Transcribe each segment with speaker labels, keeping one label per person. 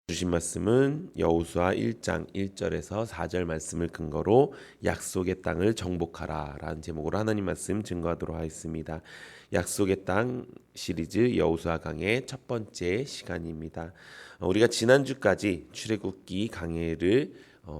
Speaker 1: 주신 말씀은 여호수아 1장 1절에서 4절 말씀을 근거로 약속의 땅을 정복하라 라는 제목으로 하나님 말씀 증거하도록 하겠습니다. 약속의 땅 시리즈 여호수아 강의 첫 번째 시간입니다. 우리가 지난주까지 출애굽기 강해를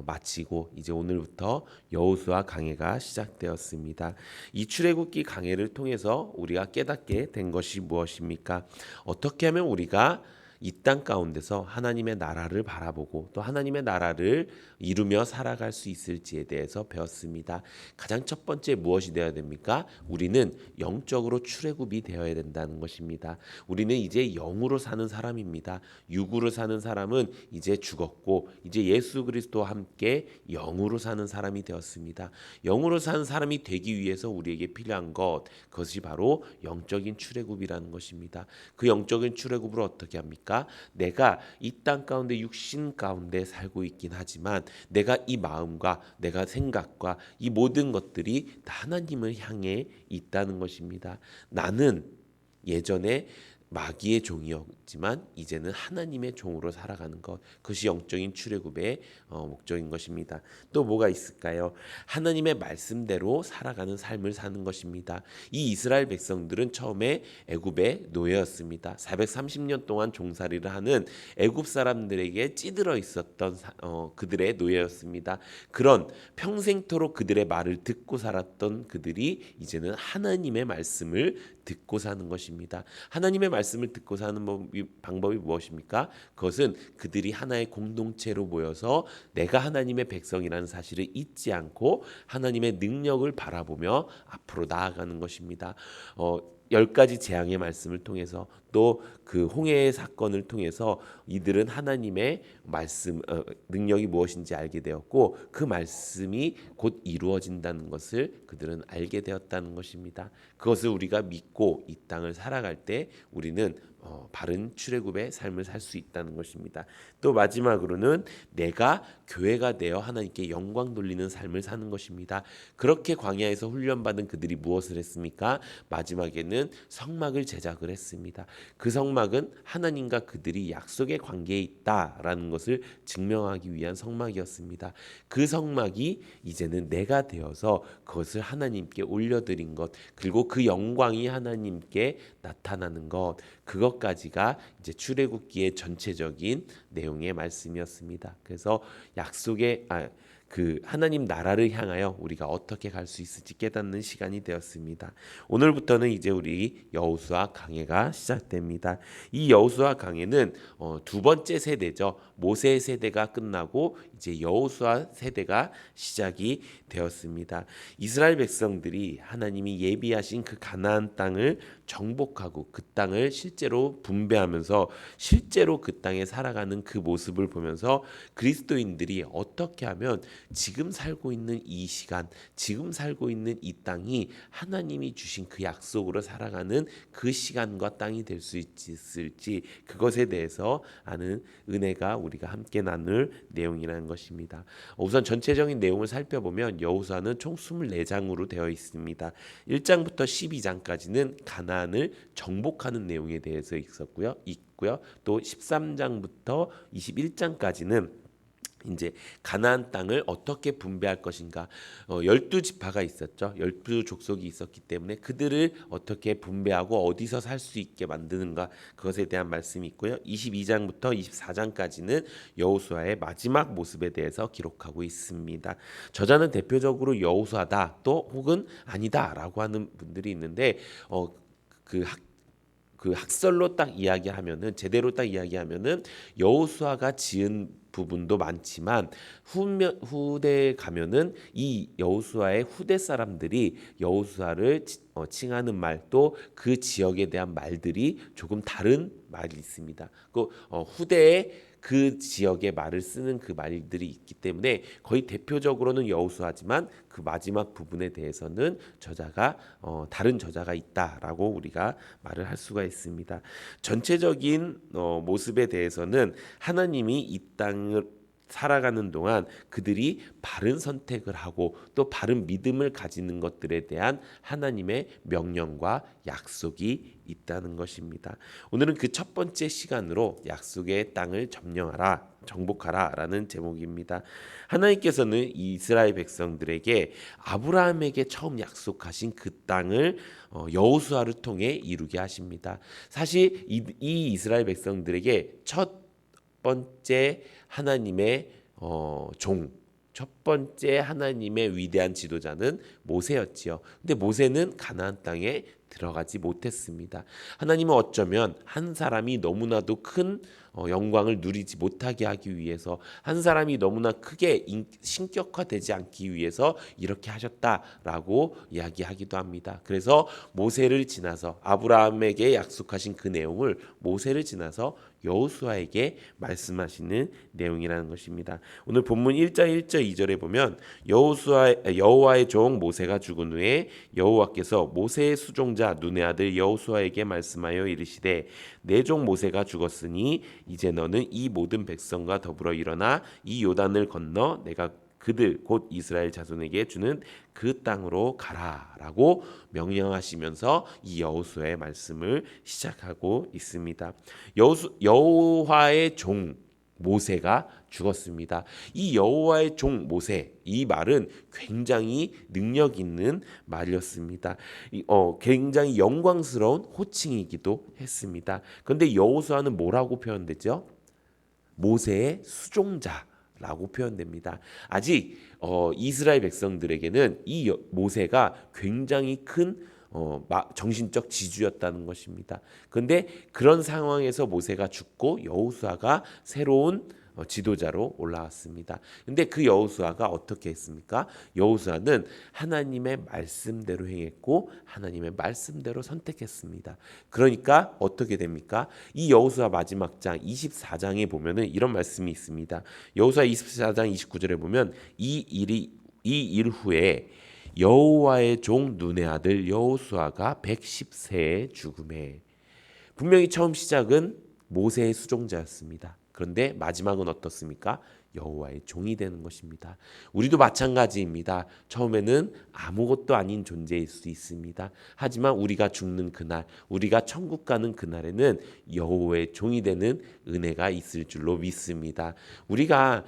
Speaker 1: 마치고 이제 오늘부터 여호수아 강해가 시작되었습니다. 이 출애굽기 강해를 통해서 우리가 깨닫게 된 것이 무엇입니까? 어떻게 하면 우리가 이 땅 가운데서 하나님의 나라를 바라보고 또 하나님의 나라를 이루며 살아갈 수 있을지에 대해서 배웠습니다. 가장 첫 번째 무엇이 되어야 됩니까? 우리는 영적으로 출애굽이 되어야 된다는 것입니다. 우리는 이제 영으로 사는 사람입니다. 육으로 사는 사람은 이제 죽었고 이제 예수 그리스도와 함께 영으로 사는 사람이 되었습니다. 영으로 사는 사람이 되기 위해서 우리에게 필요한 것, 그것이 바로 영적인 출애굽이라는 것입니다. 그 영적인 출애굽을 어떻게 합니까? 내가 이 땅 가운데 육신 가운데 살고 있긴 하지만 내가 이 마음과 내가 생각과 이 모든 것들이 다 하나님을 향해 있다는 것입니다. 나는 예전에 마귀의 종이었지만 이제는 하나님의 종으로 살아가는 것, 그것이 영적인 출애굽의 목적인 것입니다. 또 뭐가 있을까요? 하나님의 말씀대로 살아가는 삶을 사는 것입니다. 이 이스라엘 백성들은 처음에 애굽의 노예였습니다. 430년 동안 종살이를 하는 애굽 사람들에게 찌들어 있었던 그들의 노예였습니다. 그런 평생토록 그들의 말을 듣고 살았던 그들이 이제는 하나님의 말씀을 듣고 사는 것입니다. 하나님의 말씀을 듣고 사는 방법이 무엇입니까? 그것은 그들이 하나의 공동체로 모여서 내가 하나님의 백성이라는 사실을 잊지 않고 하나님의 능력을 바라보며 앞으로 나아가는 것입니다. 10가지 재앙의 말씀을 통해서 또 그 홍해의 사건을 통해서 이들은 하나님의 말씀 능력이 무엇인지 알게 되었고 그 말씀이 곧 이루어진다는 것을 그들은 알게 되었다는 것입니다. 그것을 우리가 믿고 이 땅을 살아갈 때 우리는 바른 출애굽의 삶을 살 수 있다는 것입니다. 또 마지막으로는 내가 교회가 되어 하나님께 영광 돌리는 삶을 사는 것입니다. 그렇게 광야에서 훈련받은 그들이 무엇을 했습니까? 마지막에는 성막을 제작을 했습니다. 그 성막은 하나님과 그들이 약속의 관계에 있다라는 것을 증명하기 위한 성막이었습니다. 그 성막이 이제는 내가 되어서 그것을 하나님께 올려드린 것, 그리고 그 영광이 하나님께 나타나는 것, 그것까지가 이제 출애굽기의 전체적인 내용의 말씀이었습니다. 그래서 그 하나님 나라를 향하여 우리가 어떻게 갈 수 있을지 깨닫는 시간이 되었습니다. 오늘부터는 이제 우리 여호수아 강해가 시작됩니다. 이 여호수아 강해는 두 번째 세대죠. 모세 세대가 끝나고 이제 여호수아 세대가 시작이 되었습니다. 이스라엘 백성들이 하나님이 예비하신 그 가나안 땅을 정복하고 그 땅을 실제로 분배하면서 실제로 그 땅에 살아가는 그 모습을 보면서 그리스도인들이 어떻게 하면 지금 살고 있는 이 시간, 지금 살고 있는 이 땅이 하나님이 주신 그 약속으로 살아가는 그 시간과 땅이 될 수 있을지 그것에 대해서 아는 은혜가 우리가 함께 나눌 내용이라는 것입니다. 우선 전체적인 내용을 살펴보면 여호수아는 총 24장으로 되어 있습니다. 1장부터 12장까지는 가나안을 정복하는 내용에 대해서 있고요. 또 13장부터 21장까지는 이제 가나안 땅을 어떻게 분배할 것인가. 12지파가 있었죠. 12족속이 있었기 때문에 그들을 어떻게 분배하고 어디서 살 수 있게 만드는가, 그것에 대한 말씀이 있고요. 22장부터 24장까지는 여호수아의 마지막 모습에 대해서 기록하고 있습니다. 저자는 대표적으로 여호수아다 또 혹은 아니다라고 하는 분들이 있는데 그 학설로 딱 이야기하면은 제대로 딱 이야기하면은 여호수아가 지은 부분도 많지만 후대에 가면은 이 여호수아의 후대 사람들이 여호수아를 칭하는 말 또 그 지역에 대한 말들이 조금 다른 말이 있습니다. 그 후대에 그 지역의 말을 쓰는 그 말들이 있기 때문에 거의 대표적으로는 여호수아지만 그 마지막 부분에 대해서는 다른 저자가 있다라고 우리가 말을 할 수가 있습니다. 전체적인 모습에 대해서는 하나님이 이 땅을 살아가는 동안 그들이 바른 선택을 하고 또 바른 믿음을 가지는 것들에 대한 하나님의 명령과 약속이 있다는 것입니다. 오늘은 그 첫 번째 시간으로 약속의 땅을 점령하라, 정복하라라는 제목입니다. 하나님께서는 이스라엘 백성들에게 아브라함에게 처음 약속하신 그 땅을 여호수아를 통해 이루게 하십니다. 사실 이 이스라엘 백성들에게 첫 번째 하나님의 첫 번째 하나님의 위대한 지도자는 모세였지요. 근데 모세는 가나안 땅에 들어가지 못했습니다. 하나님은 어쩌면 한 사람이 너무나도 큰 영광을 누리지 못하게 하기 위해서, 한 사람이 너무나 크게 신격화되지 않기 위해서 이렇게 하셨다라고 이야기하기도 합니다. 그래서 모세를 지나서 아브라함에게 약속하신 그 내용을 모세를 지나서 여호수아에게 말씀하시는 내용이라는 것입니다. 오늘 본문 1장 1절 2절에 보면 여호와의 종 모세가 죽은 후에 여호와께서 모세의 수종자 눈의 아들 여호수아에게 말씀하여 이르시되 내 종 모세가 죽었으니 이제 너는 이 모든 백성과 더불어 일어나 이 요단을 건너 내가 그들 곧 이스라엘 자손에게 주는 그 땅으로 가라라고 명령하시면서 이 여호수아의 말씀을 시작하고 있습니다. 여호와의 종 모세가 죽었습니다. 이 여호와의 종 모세, 이 말은 굉장히 능력 있는 말이었습니다. 굉장히 영광스러운 호칭이기도 했습니다. 그런데 여호수아는 뭐라고 표현되죠? 모세의 수종자라고 표현됩니다. 아직 이스라엘 백성들에게는 이 모세가 굉장히 큰 정신적 지주였다는 것입니다. 그런데 그런 상황에서 모세가 죽고 여호수아가 새로운 지도자로 올라왔습니다. 근데 그 여호수아가 어떻게 했습니까? 여호수아는 하나님의 말씀대로 행했고 하나님의 말씀대로 선택했습니다. 그러니까 어떻게 됩니까? 이 여호수아 마지막 장 24장에 보면은 이런 말씀이 있습니다. 여호수아 24장 29절에 보면 이 일 후에 여호와의 종 눈의 아들 여호수아가 110세에 죽음에, 분명히 처음 시작은 모세의 수종자였습니다. 그런데 마지막은 어떻습니까? 여호와의 종이 되는 것입니다. 우리도 마찬가지입니다. 처음에는 아무것도 아닌 존재일 수 있습니다. 하지만 우리가 죽는 그날, 우리가 천국 가는 그날에는 여호와의 종이 되는 은혜가 있을 줄로 믿습니다. 우리가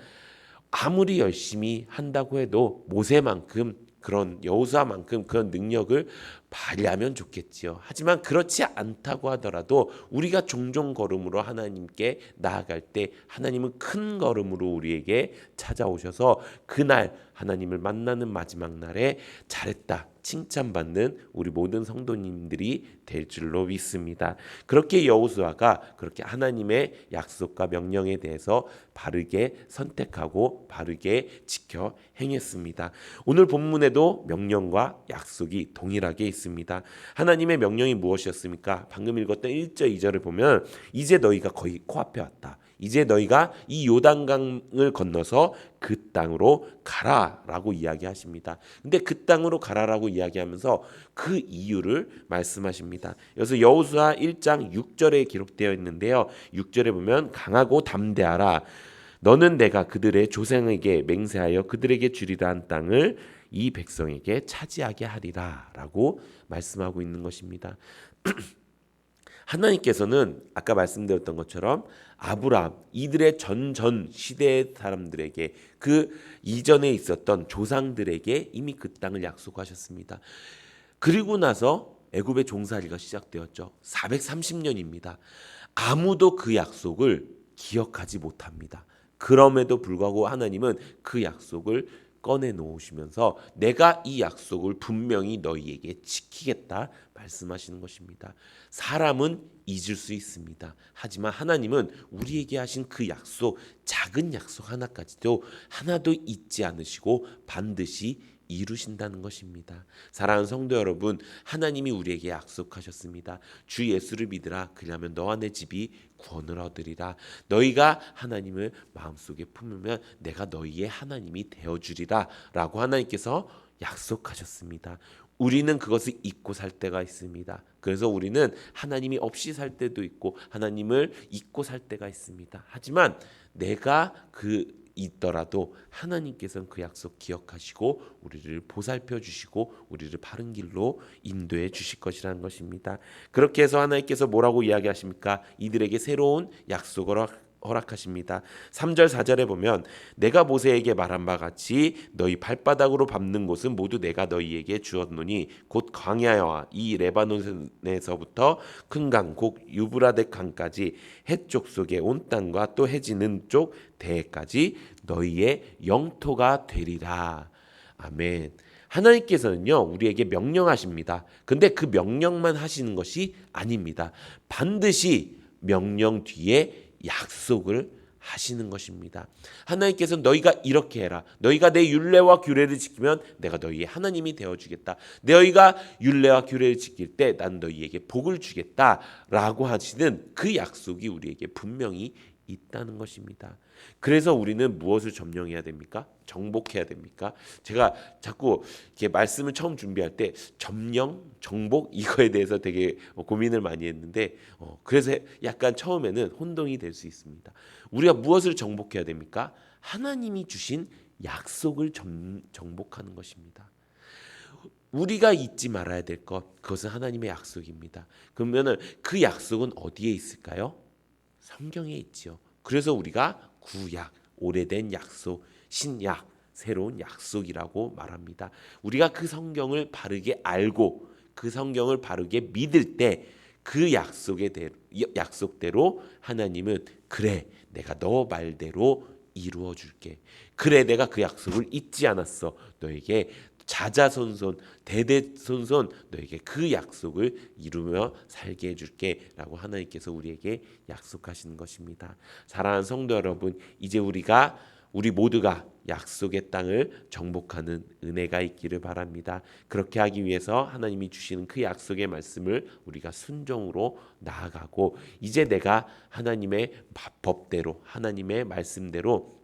Speaker 1: 아무리 열심히 한다고 해도 모세만큼 그런 여호수아만큼 그런 능력을 발휘하면 좋겠지요. 하지만 그렇지 않다고 하더라도 우리가 종종 걸음으로 하나님께 나아갈 때 하나님은 큰 걸음으로 우리에게 찾아오셔서 그날 하나님을 만나는 마지막 날에 잘했다 칭찬받는 우리 모든 성도님들이 될 줄로 믿습니다. 그렇게 여호수아가 그렇게 하나님의 약속과 명령에 대해서 바르게 선택하고 바르게 지켜 행했습니다. 오늘 본문에도 명령과 약속이 동일하게 있습니다. 하나님의 명령이 무엇이었습니까? 방금 읽었던 1절 2절을 보면 이제 너희가 거의 코앞에 왔다. 이제 너희가 이 요단강을 건너서 그 땅으로 가라라고 이야기하십니다. 근데 그 땅으로 가라라고 이야기하면서 그 이유를 말씀하십니다. 여기서 여호수아 1장 6절에 기록되어 있는데요. 6절에 보면 강하고 담대하라. 너는 내가 그들의 조상에게 맹세하여 그들에게 주리라 한 땅을 이 백성에게 차지하게 하리라 라고 말씀하고 있는 것입니다. 하나님께서는 아까 말씀드렸던 것처럼 아브라함, 이들의 전전 시대의 사람들에게, 그 이전에 있었던 조상들에게 이미 그 땅을 약속하셨습니다. 그리고 나서 애굽의 종살이가 시작되었죠. 430년입니다. 아무도 그 약속을 기억하지 못합니다. 그럼에도 불구하고 하나님은 그 약속을 꺼내 놓으시면서 내가 이 약속을 분명히 너희에게 지키겠다 말씀하시는 것입니다. 사람은 잊을 수 있습니다. 하지만 하나님은 우리에게 하신 그 약속, 작은 약속 하나까지도 하나도 잊지 않으시고 반드시 이루신다는 것입니다. 사랑하는 성도 여러분, 하나님이 우리에게 약속하셨습니다. 주 예수를 믿으라. 그리하면 너와 내 집이 구원을 얻으리라. 너희가 하나님을 마음속에 품으면 내가 너희의 하나님이 되어주리라 라고 하나님께서 약속하셨습니다. 우리는 그것을 잊고 살 때가 있습니다. 그래서 우리는 하나님이 없이 살 때도 있고 하나님을 잊고 살 때가 있습니다. 하지만 내가 그 있더라도 하나님께서는 그 약속 기억하시고 우리를 보살펴 주시고 우리를 바른 길로 인도해 주실 것이라는 것입니다. 그렇게 해서 하나님께서 뭐라고 이야기하십니까? 이들에게 새로운 약속을 허락하십니다. 3절 4절에 보면 내가 모세에게 말한 바 같이 너희 발바닥으로 밟는 곳은 모두 내가 너희에게 주었노니 곧 광야와 이 레바논에서부터 큰 강 곧 유브라데 강까지 해쪽 속의 온 땅과 또 해지는 쪽 대해까지 너희의 영토가 되리라. 아멘. 하나님께서는요 우리에게 명령하십니다. 근데 그 명령만 하시는 것이 아닙니다. 반드시 명령 뒤에 약속을 하시는 것입니다. 하나님께서는 너희가 이렇게 해라. 너희가 내 율례와 규례를 지키면 내가 너희의 하나님이 되어주겠다. 너희가 율례와 규례를 지킬 때 난 너희에게 복을 주겠다라고 하시는 그 약속이 우리에게 분명히 있다는 것입니다. 그래서 우리는 무엇을 점령해야 됩니까? 정복해야 됩니까? 제가 자꾸 이렇게 말씀을 처음 준비할 때 점령, 정복 이거에 대해서 되게 고민을 많이 했는데 그래서 약간 처음에는 혼동이 될 수 있습니다. 우리가 무엇을 정복해야 됩니까? 하나님이 주신 약속을 정복하는 것입니다. 우리가 잊지 말아야 될 것, 그것은 하나님의 약속입니다. 그러면은 그 약속은 어디에 있을까요? 성경에 있지요. 그래서 우리가 구약, 오래된 약속, 신약, 새로운 약속이라고 말합니다. 우리가 그 성경을 바르게 알고 그 성경을 바르게 믿을 때 그 약속대로 하나님은 그래 내가 너 말대로 이루어 줄게. 그래 내가 그 약속을 잊지 않았어. 너에게 자자손손 대대손손 너에게 그 약속을 이루며 살게 해줄게 라고 하나님께서 우리에게 약속하시는 것입니다. 사랑하는 성도 여러분, 이제 우리 모두가 약속의 땅을 정복하는 은혜가 있기를 바랍니다. 그렇게 하기 위해서 하나님이 주시는 그 약속의 말씀을 우리가 순종으로 나아가고 이제 내가 하나님의 법대로 하나님의 말씀대로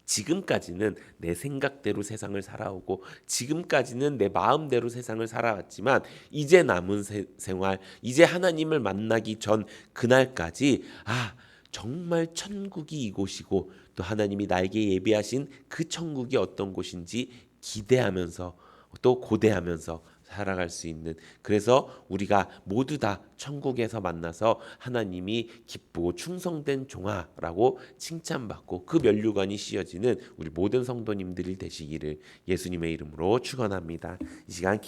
Speaker 1: 지금까지는 내 생각대로 세상을 살아오고 지금까지는 내 마음대로 세상을 살아왔지만 이제 남은 생활, 이제 하나님을 만나기 전 그날까지 정말 천국이 이곳이고 또 하나님이 나에게 예비하신 그 천국이 어떤 곳인지 기대하면서 또 고대하면서 살아갈 수 있는, 그래서 우리가 모두 다 천국에서 만나서 하나님이 기쁘고 충성된 종아라고 칭찬받고 그 면류관이 씌어지는 우리 모든 성도님들이 되시기를 예수님의 이름으로 축원합니다. 이 시간